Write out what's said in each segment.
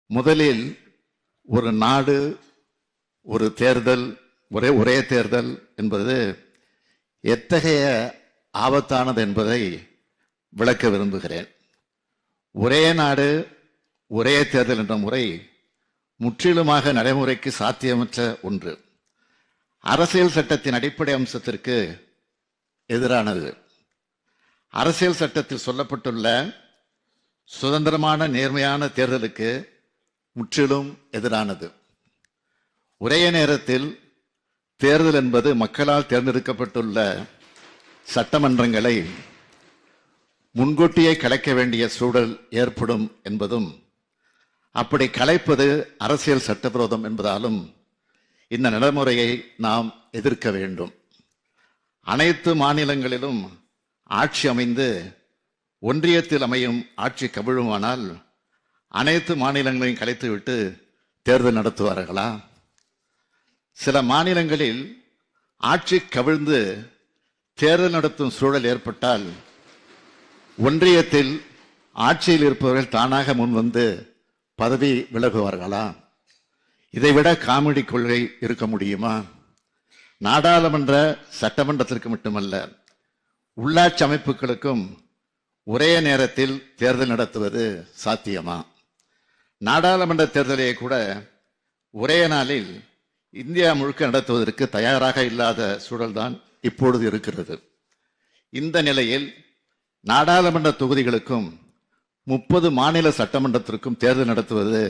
முதலில் ஒரு நாடு ஒரு தேர்தல் ஒரே தேர்தல் என்பது எத்தகைய ஆபத்தானது என்பதை விளக்க விரும்புகிறேன். ஒரே நாடு ஒரே தேர்தல் என்ற முறை முற்றிலுமாக நடைமுறைக்கு சாத்தியமற்ற ஒன்று. அரசியல் சட்டத்தின் அடிப்படை அம்சத்திற்கு எதிரானது. அரசியல் சட்டத்தில் சொல்லப்பட்டுள்ள சுதந்திரமான நேர்மையான தேர்தலுக்கு முற்றிலும் எதிரானது. ஒரே நேரத்தில் தேர்தல் என்பது மக்களால் தேர்ந்தெடுக்கப்பட்டுள்ள சட்டமன்றங்களை முன்கூட்டியே கலைக்க வேண்டிய சூழல் ஏற்படும் என்பதும், அப்படி கலைப்பது அரசியல் சட்டவிரோதம் என்பதாலும் இந்த நடைமுறையை நாம் எதிர்க்க வேண்டும். அனைத்து மாநிலங்களிலும் ஆட்சி அமைந்து ஒன்றியத்தில் அமையும் ஆட்சி கவிழுமானால் அனைத்து மாநிலங்களையும் கலைத்துவிட்டு தேர்தல் நடத்துவார்களா? சில மாநிலங்களில் ஆட்சி கவிழ்ந்து தேர்தல் நடத்தும் சூழல் ஏற்பட்டால் ஒன்றியத்தில் ஆட்சியில் இருப்பவர்கள் தானாக முன்வந்து பதவி விலகுவார்களா? இதைவிட காமெடி கொள்கை இருக்க முடியுமா? நாடாளுமன்ற சட்டமன்றத்திற்கு மட்டுமல்ல, உள்ளாட்சி அமைப்புகளுக்கும் ஒரே நேரத்தில் தேர்தல் நடத்துவது சாத்தியமா? நாடாளுமன்ற தேர்தலை கூட ஒரே நாளில் இந்தியா முழுக்க நடத்துவதற்கு தயாராக இல்லாத சூழல்தான் இப்பொழுது இருக்கிறது. இந்த நிலையில் நாடாளுமன்ற தொகுதிகளுக்கும் 30 மாநில சட்டமன்றத்திற்கும் தேர்தல் நடத்துவது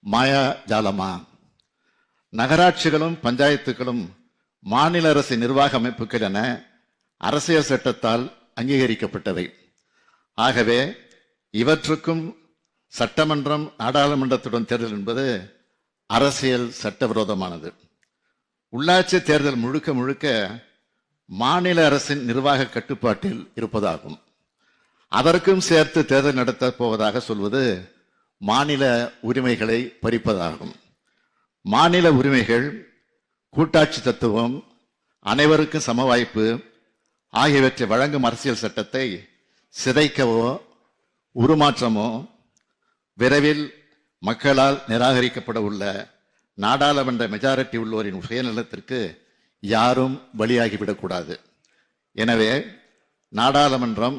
மாயாஜாலமா? நகராட்சிகளும் பஞ்சாயத்துகளும் மாநில அரசு நிர்வாக அமைப்புகள் என அரசியல் சட்டத்தால் அங்கீகரிக்கப்பட்டவை. ஆகவே இவற்றுக்கும் சட்டமன்றம் நாடாளுமன்றத்துடன் தேர்தல் என்பது அரசியல் சட்டவிரோதமானது. உள்ளாட்சி தேர்தல் முழுக்க முழுக்க மாநில அரசின் நிர்வாக கட்டுப்பாட்டில் இருப்பதாகும். அதற்கும் சேர்த்து தேர்தல் நடத்தப் போவதாக சொல்வது மாநில உரிமைகளை பறிப்பதாகும். மாநில உரிமைகள், கூட்டாட்சி தத்துவம், அனைவருக்கும் சம வாய்ப்பு ஆகியவற்றை வழங்கும் அரசியல் சட்டத்தை சிதைக்கவோ உருமாற்றமோ விரைவில் மக்களால் நிராகரிக்கப்பட உள்ள நாடாளுமன்ற மெஜாரிட்டி உள்ளோரின் சுயநலத்திற்கு யாரும் பலியாகிவிடக்கூடாது. எனவே நாடாளுமன்றம்,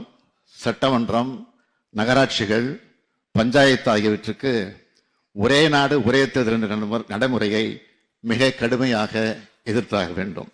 சட்டமன்றம், நகராட்சிகள், பஞ்சாயத்து ஆகியவற்றுக்கு ஒரே நாடு ஒரே தேர்தல் என்ற நடைமுறையை மிக கடுமையாக எதிர்த்தாக வேண்டும்.